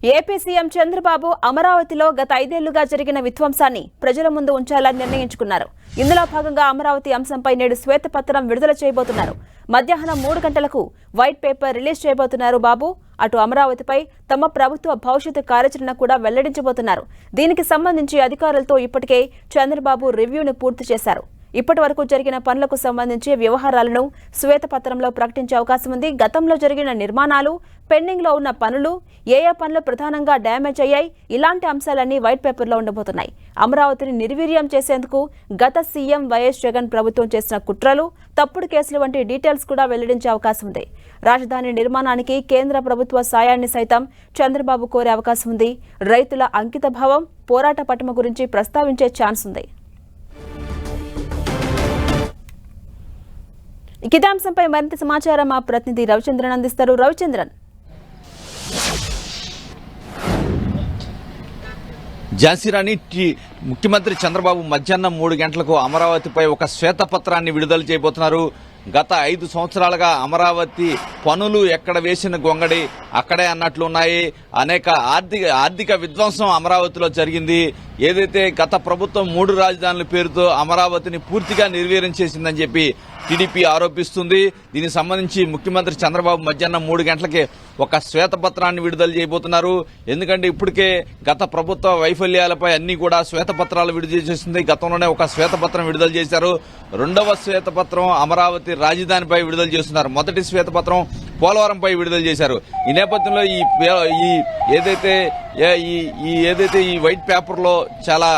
AP CM Chandrababu అమరావతిలో గత 5 ఏళ్లుగా జరిగిన విధ్వంసాన్ని ప్రజల ముందు ఉంచాలని నిర్ణయించుకున్నారు. ఇందులో భాగంగా అమరావతి అంశంపై నేడు శ్వేతపత్రం విడుదల చేయబోతున్నారు. మధ్యాహ్నం 3 గంటలకు వైట్ పేపర్ రిలీజ్ చేయబోతున్నారు బాబు. అటు అమరావతిపై తమ ప్రభుత్వ భవిష్యత్తు కార్యాచరణ కూడా వెల్లడించబోతున్నారు. దీనికి సంబంధించి అధికారులతో ఇప్పటికే చంద్రబాబు రివ్యూను పూర్తి చేశారు. ఇప్పటి వరకు జరిగిన పనులకు సంబంధించి వ్యవహారాలను శ్వేతపత్రంలో ప్రకటించే అవకాశం ఉంది. గతంలో జరిగిన నిర్మాణాలు, పెండింగ్ లో ఉన్న పనులు, ఏ పనులు ప్రధానంగా డ్యామేజ్ అయ్యాయి, ఇలాంటి అంశాలన్నీ వైట్ పేపర్లో ఉండబోతున్నాయి. అమరావతిని నిర్వీర్యం చేసేందుకు గత సీఎం వైఎస్ జగన్ ప్రభుత్వం చేసిన కుట్రలు, తప్పుడు కేసులు వంటి డీటెయిల్స్ కూడా వెల్లడించే అవకాశం ఉంది. రాజధాని నిర్మాణానికి కేంద్ర ప్రభుత్వ సాయాన్ని సైతం చంద్రబాబు కోరే అవకాశం ఉంది. రైతుల అంకితభావం, పోరాట పటిమ గురించి ప్రస్తావించే ఛాన్స్ ఉంది. ఇదే అంశంపై మరింత సమాచారం మా ప్రతినిధి రవిచంద్రన్ అందిస్తారు. రవిచంద్రన్, ఝాన్సీరాణి, ముఖ్యమంత్రి చంద్రబాబు మధ్యాహ్నం 3 గంటలకు అమరావతిపై ఒక శ్వేతపత్రాన్ని విడుదల చేయబోతున్నారు. గత 5 సంవత్సరాలుగా అమరావతి పనులు ఎక్కడ వేసిన గొంగడి అక్కడే అన్నట్లు ఉన్నాయి. అనేక ఆర్థిక విధ్వంసం అమరావతిలో జరిగింది. ఏదైతే గత ప్రభుత్వం 3 రాజధానుల పేరుతో అమరావతిని పూర్తిగా నిర్వీర్యం చేసిందని చెప్పి టీడీపీ ఆరోపిస్తుంది. దీనికి సంబంధించి ముఖ్యమంత్రి చంద్రబాబు మధ్యాహ్నం 3 గంటలకే ఒక శ్వేతపత్రాన్ని విడుదల చేయబోతున్నారు. ఎందుకంటే ఇప్పటికే గత ప్రభుత్వ వైఫల్యాలపై అన్ని కూడా శ్వేతపత్రాలు విడుదల చేసింది. గతంలోనే ఒక శ్వేతపత్రం విడుదల చేశారు. రెండవ శ్వేతపత్రం అమరావతి రాజధానిపై విడుదల చేస్తున్నారు. మొదటి శ్వేతపత్రం పోలవరంపై విడుదల చేశారు. ఈ నేపథ్యంలో ఏదైతే ఈ వైట్ పేపర్ లో చాలా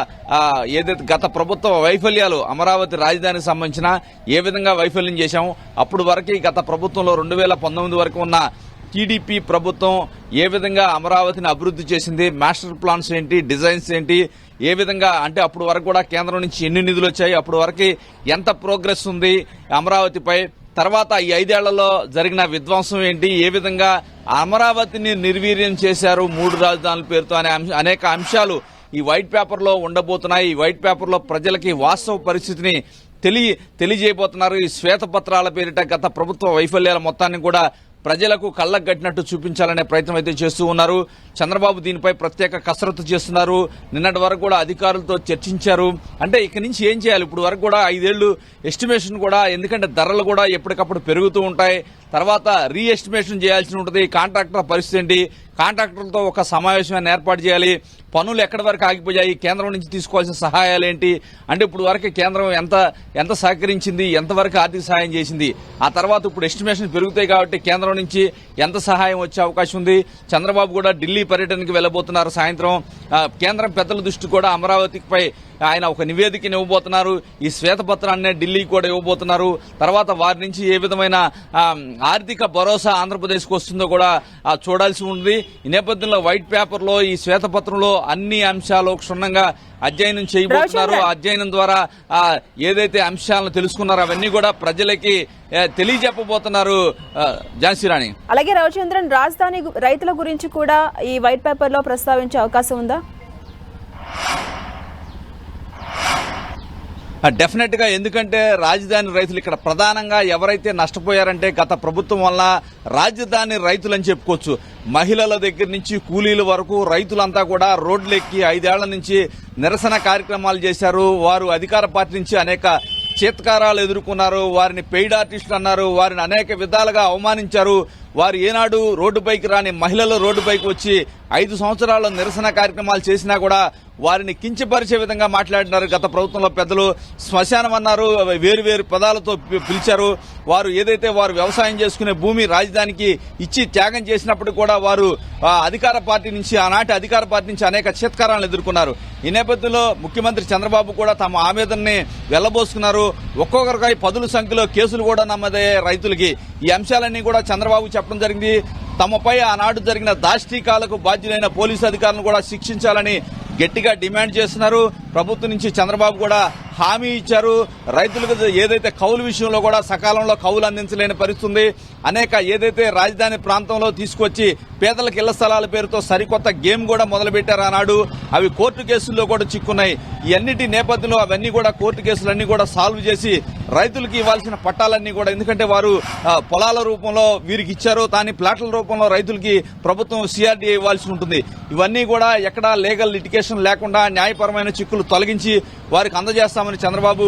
ఏదైతే గత ప్రభుత్వ వైఫల్యాలు అమరావతి రాజధానికి సంబంధించిన ఏ విధంగా వైఫల్యం చేశాము, అప్పుడు వరకు గత ప్రభుత్వంలో 2019 వరకు ఉన్న టీడీపీ ప్రభుత్వం ఏ విధంగా అమరావతిని అభివృద్ధి చేసింది, మాస్టర్ ప్లాన్స్ ఏంటి, డిజైన్స్ ఏంటి, ఏ విధంగా అంటే అప్పుడు వరకు కూడా కేంద్రం నుంచి ఎన్ని నిధులు వచ్చాయి, అప్పుడు వరకు ఎంత ప్రోగ్రెస్ ఉంది అమరావతిపై, తర్వాత ఈ 5 ఏళ్లలో జరిగిన విధ్వంసం ఏంటి, ఏ విధంగా అమరావతిని నిర్వీర్యం చేశారు 3 రాజధానుల పేరుతో అనే అనేక అంశాలు ఈ వైట్ పేపర్ లో ఉండబోతున్నాయి. ఈ వైట్ పేపర్ లో ప్రజలకి వాస్తవ పరిస్థితిని తెలియజేయబోతున్నారు. ఈ శ్వేతపత్రాల పేరిట గత ప్రభుత్వ వైఫల్యాల మొత్తాన్ని కూడా ప్రజలకు కళ్ళకు కట్టినట్టు చూపించాలనే ప్రయత్నం అయితే చేస్తూ ఉన్నారు. చంద్రబాబు దీనిపై ప్రత్యేక కసరత్తు చేస్తున్నారు. నిన్నటి వరకు కూడా అధికారులతో చర్చించారు. అంటే ఇక నుంచి ఏం చేయాలి, ఇప్పుడు వరకు కూడా 5 ఏళ్లు ఎస్టిమేషన్ కూడా, ఎందుకంటే ధరలు కూడా ఎప్పటికప్పుడు పెరుగుతూ ఉంటాయి. తర్వాత రీ ఎస్టిమేషన్ చేయాల్సి ఉంటుంది. కాంట్రాక్టర్ పరిస్థితి ఏంటి, కాంట్రాక్టర్లతో ఒక సమావేశాన్ని ఏర్పాటు చేయాలి. పనులు ఎక్కడి వరకు ఆగిపోయాయి, కేంద్రం నుంచి తీసుకోవాల్సిన సహాయాలు ఏంటి, అంటే ఇప్పుడు వరకు కేంద్రం ఎంత సహకరించింది, ఎంతవరకు ఆర్థిక సహాయం చేసింది, ఆ తర్వాత ఇప్పుడు ఎస్టిమేషన్ పెరుగుతాయి కాబట్టి కేంద్రం నుంచి ఎంత సహాయం వచ్చే అవకాశం ఉంది. చంద్రబాబు కూడా ఢిల్లీ పర్యటనకు వెళ్లబోతున్నారు. సాయంత్రం కేంద్రం పెద్దల దృష్టి కూడా అమరావతిపై ఆయన ఒక నివేదికను ఇవ్వబోతున్నారు. ఈ శ్వేతపత్రాన్ని ఢిల్లీకి కూడా ఇవ్వబోతున్నారు. తర్వాత వారి నుంచి ఏ విధమైన ఆర్థిక భరోసా ఆంధ్రప్రదేశ్కు వస్తుందో కూడా చూడాల్సి ఉంది. ఈ నేపథ్యంలో వైట్ పేపర్ లో, ఈ శ్వేతపత్రంలో అన్ని అంశాలు క్షుణ్ణంగా అధ్యయనం చేయబోతున్నారు. అధ్యయనం ద్వారా ఏదైతే అంశాలను తెలుసుకున్నారో అవన్నీ కూడా ప్రజలకి తెలియజెప్పబోతున్నారు. ఝాన్సీరాణి, అలాగే రవిచంద్రన్, రాజధాని రైతుల గురించి కూడా ఈ వైట్ పేపర్ లో ప్రస్తావించే అవకాశం ఉందా? డెఫినెట్ గా, ఎందుకంటే రాజధాని రైతులు ఇక్కడ ప్రధానంగా ఎవరైతే నష్టపోయారంటే గత ప్రభుత్వం వల్ల రాజధాని రైతులు అని చెప్పుకోవచ్చు. మహిళల దగ్గర నుంచి కూలీల వరకు రైతులంతా కూడా రోడ్లెక్కి 5 ఏళ్ల నుంచి నిరసన కార్యక్రమాలు చేశారు. వారు అధికార పార్టీ నుంచి అనేక చేత్కారాలు ఎదుర్కొన్నారు. వారిని పెయిడ్ ఆర్టిస్టులు అన్నారు. వారిని అనేక విధాలుగా అవమానించారు. వారు ఏనాడు రోడ్డుపైకి రాని మహిళలు రోడ్డుపైకి వచ్చి 5 సంవత్సరాల్లో నిరసన కార్యక్రమాలు చేసినా కూడా వారిని కించపరిచే విధంగా మాట్లాడినారు. గత ప్రభుత్వంలో పెద్దలు శ్మశానం అన్నారు, వేరు పదాలతో పిలిచారు. వారు ఏదైతే వారు వ్యవసాయం చేసుకునే భూమి రాజధానికి ఇచ్చి త్యాగం చేసినప్పుడు కూడా వారు అధికార పార్టీ నుంచి, ఆనాటి అధికార పార్టీ నుంచి అనేక చేత్కారాలను ఎదుర్కొన్నారు. ఈ నేపథ్యంలో ముఖ్యమంత్రి చంద్రబాబు కూడా తమ ఆవేదనని వెళ్లబోసుకున్నారు. ఒక్కొక్కరికై 10ల సంఖ్యలో కేసులు కూడా నమోదయ్యాయి రైతులకి. ఈ అంశాలన్నీ కూడా చంద్రబాబు చెప్పడం జరిగింది. తమపై ఆనాడు జరిగిన దాష్టీకాలకు బాధ్యులైన పోలీసు అధికారులను కూడా శిక్షించాలని గట్టిగా డిమాండ్ చేస్తున్నారు. ప్రభుత్వం నుంచి చంద్రబాబు కూడా హామీ ఇచ్చారు. రైతులకు ఏదైతే కౌలు విషయంలో కూడా సకాలంలో కౌలు అందించలేని పరిస్థితి ఉంది. అనేక ఏదైతే రాజధాని ప్రాంతంలో తీసుకొచ్చి పేదలకు ఇళ్ల స్థలాల పేరుతో సరికొత్త గేమ్ కూడా మొదలుపెట్టారు ఆనాడు. అవి కోర్టు కేసుల్లో కూడా చిక్కున్నాయి. ఇవన్నిటి నేపథ్యంలో అవన్నీ కూడా కోర్టు కేసులన్నీ కూడా సాల్వ్ చేసి రైతులకు ఇవ్వాల్సిన పట్టాలన్నీ కూడా, ఎందుకంటే వారు పొలాల రూపంలో వీరికి ఇచ్చారు, దాని ప్లాట్ల రూపంలో రైతులకి ప్రభుత్వం సిఆర్డీఏ ఇవ్వాల్సి ఉంటుంది. ఇవన్నీ కూడా ఎక్కడా లీగల్ లిటిగేషన్ లేకుండా న్యాయపరమైన చిక్కులు తొలగించి వారికి అందజేస్తామని చంద్రబాబు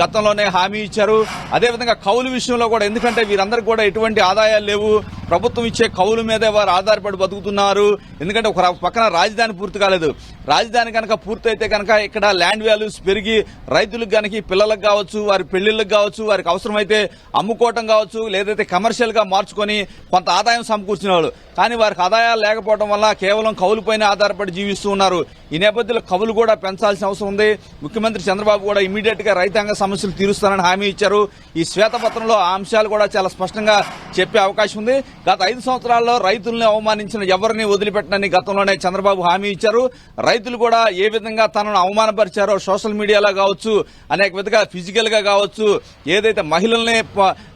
గతంలోనే హామీ ఇచ్చారు. అదేవిధంగా కౌలు విషయంలో కూడా, ఎందుకంటే వీరందరికీ కూడా ఎటువంటి ఆదాయాలు లేవు, ప్రభుత్వం ఇచ్చే కౌలు మీదే వారు ఆధారపడి బతుకుతున్నారు. ఎందుకంటే ఒక పక్కన రాజధాని పూర్తి కాలేదు. రాజధాని కనుక పూర్తయితే కనుక ఇక్కడ ల్యాండ్ వాల్యూస్ పెరిగి రైతులకు కనుక పిల్లలకు కావచ్చు, వారి పెళ్లిళ్లకు కావచ్చు, వారికి అవసరమైతే అమ్ముకోవటం కావచ్చు, లేదైతే కమర్షియల్ గా మార్చుకొని కొంత ఆదాయం సమకూర్చిన వాళ్ళు. కానీ వారికి ఆదాయాలు లేకపోవడం వల్ల కేవలం కౌలుపైన ఆధారపడి జీవిస్తూ ఉన్నారు. ఈ నేపథ్యంలో కౌలు కూడా పెంచాల్సిన అవసరం ఉంది. ముఖ్యమంత్రి చంద్రబాబు కూడా ఇమీడియట్ గా రైతాంగ సమస్యలు తీరుస్తానని హామీ ఇచ్చారు. ఈ శ్వేతపత్రంలో ఆ అంశాలు కూడా చాలా స్పష్టంగా చెప్పే అవకాశం ఉంది. గత 5 సంవత్సరాల్లో రైతుల్ని అవమానించిన ఎవరిని వదిలిపెట్టనని గతంలోనే చంద్రబాబు హామీ ఇచ్చారు. రైతులు కూడా ఏ విధంగా తనను అవమానపరిచారో సోషల్ మీడియాలో కావచ్చు, అనేక విధంగా ఫిజికల్ గా కావచ్చు, ఏదైతే మహిళల్ని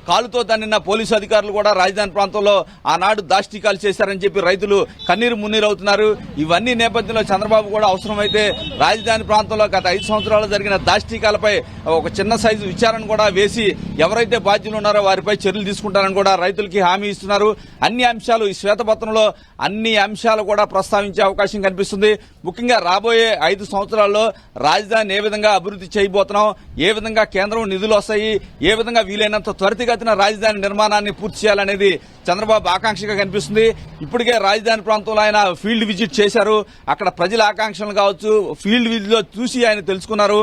కాలుతో తన్నిన పోలీసు అధికారులు కూడా రాజధాని ప్రాంతంలో ఆనాడు దాష్టికాలు చేశారని చెప్పి రైతులు కన్నీరు మున్నీరు అవుతున్నారు. ఇవన్నీ నేపథ్యంలో చంద్రబాబు కూడా అవసరమైతే రాజధాని ప్రాంతంలో గత 5 సంవత్సరాలు జరిగిన దాష్టికాలపై ఒక చిన్న సైజు విచారణ కూడా వేసి ఎవరైతే బాధ్యులు ఉన్నారో వారిపై చర్యలు తీసుకుంటారని కూడా రైతులకి హామీ ఇస్తున్నారు. అన్ని అంశాలు ఈ శ్వేతపత్రంలో అన్ని అంశాలు కూడా ప్రస్తావించే అవకాశం కనిపిస్తుంది. ముఖ్యంగా రాబోయే 5 సంవత్సరాల్లో రాజధాని ఏ విధంగా అభివృద్ధి చేయబోతున్నాం, ఏ విధంగా కేంద్రం నిధులు వస్తాయి, ఏ విధంగా వీలైనంత త్వరితగతిన రాజధాని నిర్మాణాన్ని పూర్తి చేయాలనేది చంద్రబాబు ఆకాంక్షగా కనిపిస్తుంది. ఇప్పటికే రాజధాని ప్రాంతంలో ఆయన ఫీల్డ్ విజిట్ చేశారు. అక్కడ ప్రజల ఆకాంక్షలు కావచ్చు ఫీల్డ్ విజిట్ లో చూసి ఆయన తెలుసుకున్నారు.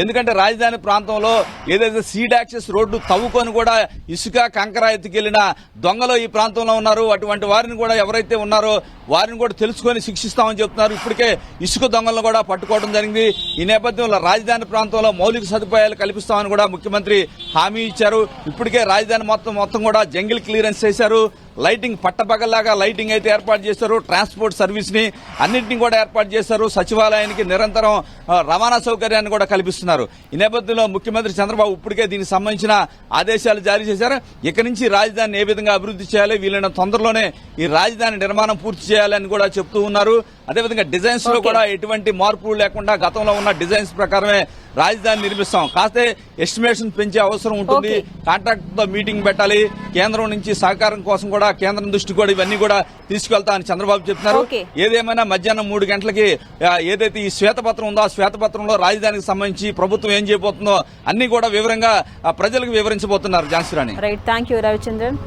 ఎందుకంటే రాజధాని ప్రాంతంలో ఏదైతే సీడ్ యాక్సెస్ రోడ్డు తవ్వుకొని కూడా ఇసుక కంకర ఎత్తుకెళ్లిన దొంగలు ఈ ప్రాంతంలో ఉన్నారు. అటువంటి వారిని కూడా ఎవరైతే ఉన్నారో వారిని కూడా తెలుసుకొని శిక్షిస్తామని చెప్తున్నారు. ఇప్పటికే ఇసుక దొంగలను కూడా పట్టుకోవడం జరిగింది. ఈ నేపథ్యంలో రాజధాని ప్రాంతంలో మౌలిక సదుపాయాలు కల్పిస్తామని కూడా ముఖ్యమంత్రి హామీ ఇచ్చారు. ఇప్పటికే రాజధాని మొత్తం కూడా జంగిల్ క్లియరెన్స్ చేశారు. లైటింగ్ పట్టపగల్లాగా లైటింగ్ అయితే ఏర్పాటు చేశారు. ట్రాన్స్పోర్ట్ సర్వీస్ ని అన్నింటినీ కూడా ఏర్పాటు చేశారు. సచివాలయానికి నిరంతరం రవాణా సౌకర్యాన్ని కూడా కల్పిస్తున్నారు. ఈ నేపథ్యంలో ముఖ్యమంత్రి చంద్రబాబు ఇప్పటికే దీనికి సంబంధించిన ఆదేశాలు జారీ చేశారు. ఇక నుంచి రాజధానిని ఏ విధంగా అభివృద్ధి చేయాలి, వీలైన తొందరలోనే ఈ రాజధాని నిర్మాణం పూర్తి చేయాలని కూడా చెప్తూ ఉన్నారు. అదేవిధంగా డిజైన్స్ లో కూడా ఎటువంటి మార్పులు లేకుండా గతంలో ఉన్న డిజైన్స్ ప్రకారమే రాజధాని నిర్మిస్తాం. కాస్తే ఎస్టిమేషన్ పెంచే అవసరం ఉంటుంది. కాంట్రాక్టర్ తో మీటింగ్ పెట్టాలి. కేంద్రం నుంచి సహకారం కోసం కూడా కేంద్రం దృష్టి కూడా ఇవన్నీ కూడా తీసుకెళ్తా అని చంద్రబాబు చెప్తున్నారు. ఏదేమైనా మధ్యాహ్నం 3 గంటలకి ఏదైతే ఈ శ్వేతపత్రం ఉందో ఆ శ్వేతపత్రంలో రాజధానికి సంబంధించి ప్రభుత్వం ఏం చేయబోతుందో అన్ని కూడా వివరంగా ప్రజలకు వివరించబోతున్నారు. Jhansi Rani. Right, thank you Ravichandran.